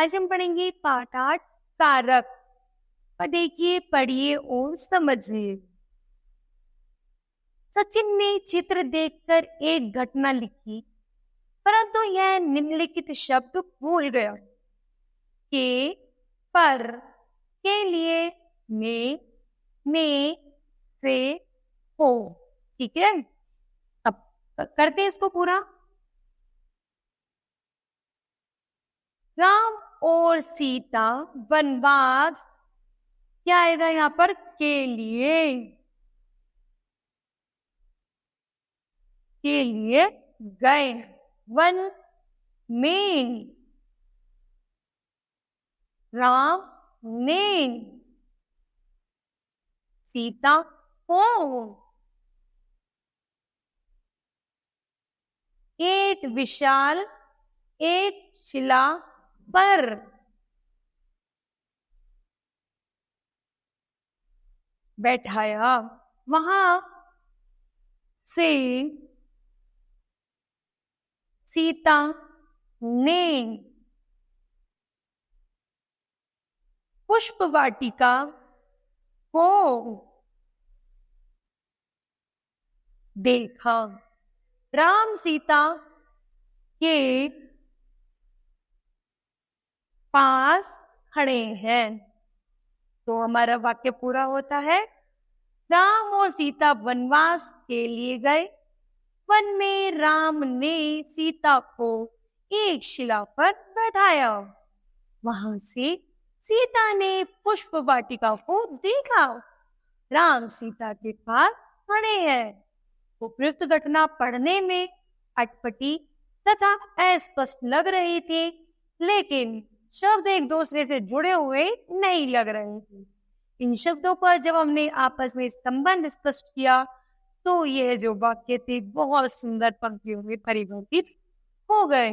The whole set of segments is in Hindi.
आज हम पढ़ेंगे पाठ 8 कारक। और देखिए, पढ़िए और समझिए। सचिन ने चित्र देखकर एक घटना लिखी, परंतु यह निम्नलिखित शब्द भूल गया। के, पर, के लिए, में, से, हो। ठीक है, अब करते हैं इसको पूरा। राम और सीता वनवास, क्या आएगा यहाँ पर? के लिए गए। वन में, राम ने, सीता को, एक विशाल, एक शिला पर, बैठाया। वहां से सीता ने पुष्प वाटिका को देखा। राम सीता के पास खड़े हैं, तो हमारा वाक्य पूरा होता है। राम और सीता वनवास के लिए गए। वन में राम ने सीता को एक शिला पर बैठाया। वहां से सीता ने पुष्प वाटिका को देखा। राम सीता के पास खड़े हैं। उपयुक्त घटना पढ़ने में अटपटी तथा अस्पष्ट लग रही थी, लेकिन शब्द एक दूसरे से जुड़े हुए नहीं लग रहे थे। इन शब्दों पर जब हमने आपस में संबंध स्पष्ट किया, तो यह जो वाक्य थे बहुत सुंदर पंक्तियों में परिवर्तित हो गए।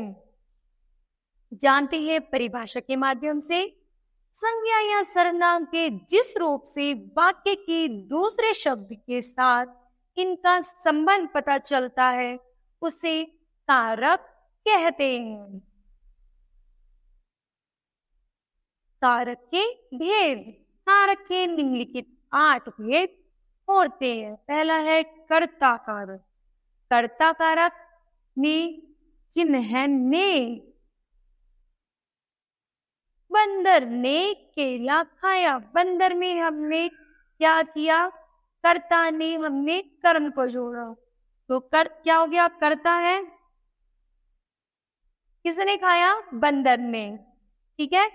जानते हैं, परिभाषा के माध्यम से संज्ञा या सर्वनाम के जिस रूप से वाक्य के दूसरे शब्द के साथ इनका संबंध पता चलता है, उसे कारक कहते हैं। कारक के भेद। कारक के निम्नलिखित 8 भेद होते हैं। पहला है कर्ता कारक। कर्ता कारक में चिन्ह ने। बंदर ने केला खाया। बंदर में हमने क्या किया? कर्ता ने हमने कर्म को जोड़ा, तो क्या हो गया? कर्ता है। किसने खाया? बंदर ने। ठीक है,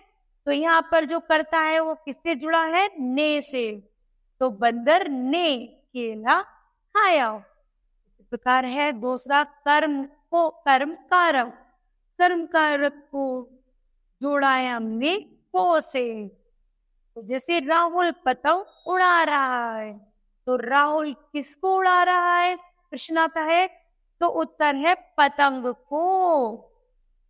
तो यहाँ पर जो कर्ता है वो किससे जुड़ा है? ने से। तो बंदर ने केला खाया। इस प्रकार है दूसरा कर्म को, कर्म कारक। कर्म कारक को जोड़ा है हमने को से। तो जैसे राहुल पतंग उड़ा रहा है, तो राहुल किसको उड़ा रहा है? प्रश्न आता है, तो उत्तर है पतंग को।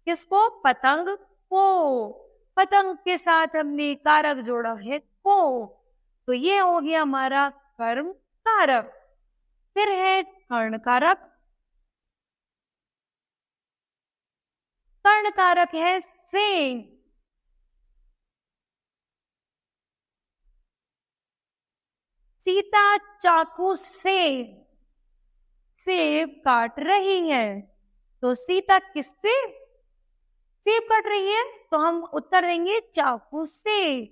किसको? पतंग को। पतंग के साथ हमने कारक जोड़ा है को, तो ये हो गया हमारा कर्म कारक। फिर है कर्ण कारक। कर्ण कारक है से। सीता चाकू से सेब काट रही है, तो सीता किससे सेब काट रही है? तो हम उत्तर देंगे चाकू से।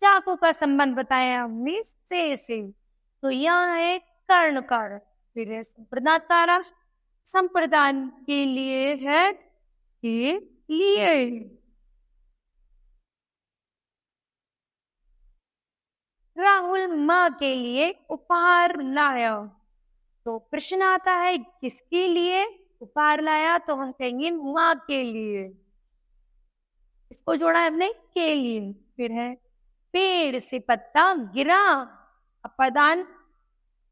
चाकू का संबंध बताया हमने से। तो यहाँ है कर्ण कारक। फिर है संप्रदान कारक। संप्रदान के लिए है के लिए। राहुल माँ के लिए उपहार लाया, तो प्रश्न आता है किसके लिए उपहार लाया? तो हम कहेंगे माँ के लिए। इसको जोड़ा है हमने के लिए। फिर है पेड़ से पत्ता गिरा। अपादान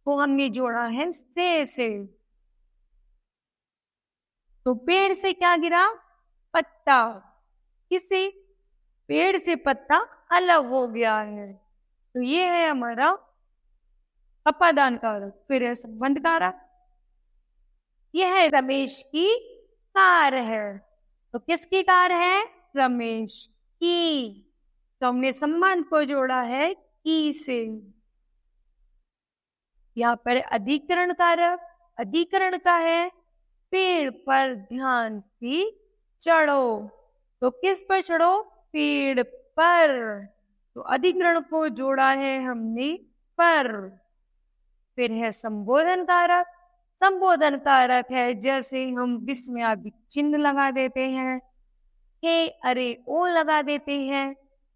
को हमने जोड़ा है से। तो पेड़ से क्या गिरा? पत्ता। किसे? पेड़ से पत्ता अलग हो गया है, तो ये है हमारा अपादान कारक। फिर है संबंध कारक। यह है रमेश की कार है, तो किसकी कार है? रमेश की, तो हमने संबंध को जोड़ा है की से। यहाँ पर अधिकरण कारक अधिकरण का है पेड़ पर ध्यान से चढ़ो, तो किस पर चढ़ो? पेड़ पर। तो अधिकरण को जोड़ा है हमने पर। फिर है संबोधन कारक। संबोधन कारक है जैसे हम विस्मयादिक चिन्ह लगा देते हैं, हे अरे ओ लगा देते हैं,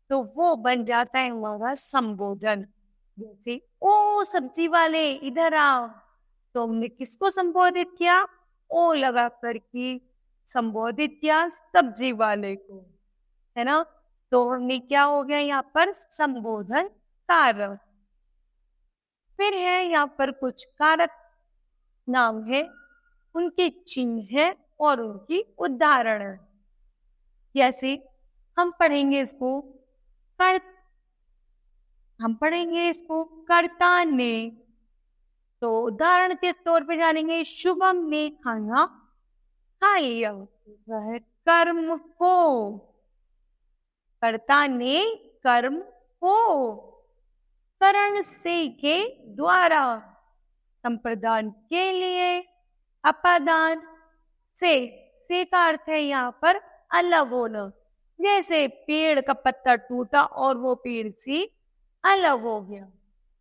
तो वो बन जाता है हमारा संबोधन। जैसे ओ सब्जी वाले इधर आओ, तो हमने किसको संबोधित किया? ओ लगा करके संबोधित किया सब्जी वाले को, है ना। तो हमने क्या हो गया यहाँ पर? संबोधन कारक। फिर है यहाँ पर कुछ कारक नाम है, उनके चिन्ह है और उनकी उदाहरण है। जैसे हम पढ़ेंगे इसको कर हम पढ़ेंगे इसको कर्ता ने, तो उदाहरण के तौर पे जानेंगे शुभम ने खाना खा लिया, दूसरा है कर्म को। कर्ता ने कर्म को, करण से के द्वारा, संप्रदान के लिए, अपादान से का अर्थ है यहाँ पर अलग होना। जैसे पेड़ का पत्ता टूटा और वो पेड़ से अलग हो गया।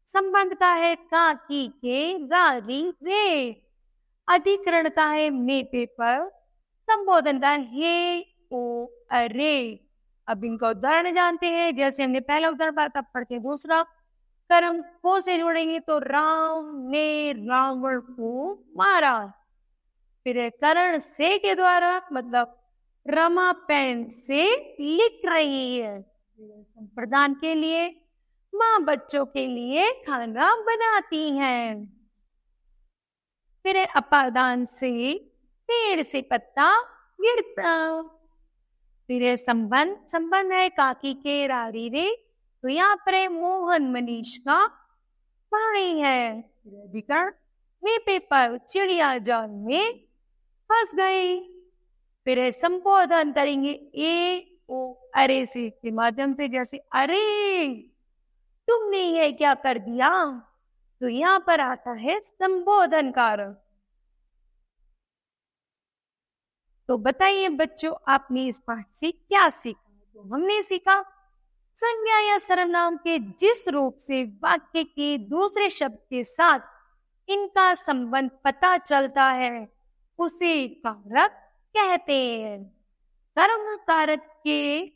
संबंध का है का, की, के, री, रे। अधिकरण का है मे, पे, पर। संबोधन का हे, ओ, अरे। अब इनका उदाहरण जानते हैं। जैसे हमने पहला उदाहरण पढ़ा, तब पढ़ते दूसरा। कर्म को से जोड़ेंगे तो राम ने रावण को मारा। फिर है करण से के द्वारा, मतलब रमा पेन से लिख रही है। संप्रदान के लिए माँ बच्चों के लिए खाना बनाती हैं। फिर है अपादान से पेड़ से पत्ता गिरता। फिर है संबंध। संबंध है काकी के रारी रे, तो यहाँ पर है मोहन मनीष का भाई है। अधिकरण में पेपर चिड़िया जाल में फंस गई। फिर है संबोधन करेंगे ए, ओ, अरे से के माध्यम से। जैसे अरे तुमने ये क्या कर दिया, तो यहाँ पर आता है संबोधन कारक। तो बताइए बच्चों, आपने इस पाठ से क्या सीखा? तो हमने सीखा संज्ञा या सर्वनाम के जिस रूप से वाक्य के दूसरे शब्द के साथ इनका संबंध पता चलता है उसे कारक कहते हैं। कर्म कारक के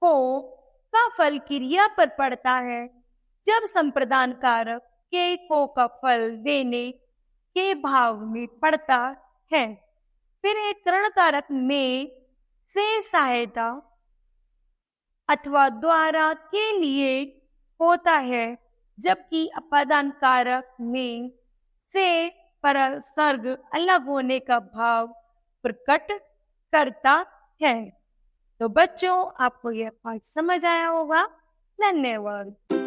को का फल क्रिया पर पड़ता है जब संप्रदान कारक के को का फल देने के भाव में पड़ता है। फिर एक करण कारक में से सहायता अथवा द्वारा के लिए होता है, जबकि अपादान कारक में से पर सर्ग अलग होने का भाव प्रकट करता है। तो बच्चों, आपको यह पाठ समझ आया होगा। धन्यवाद।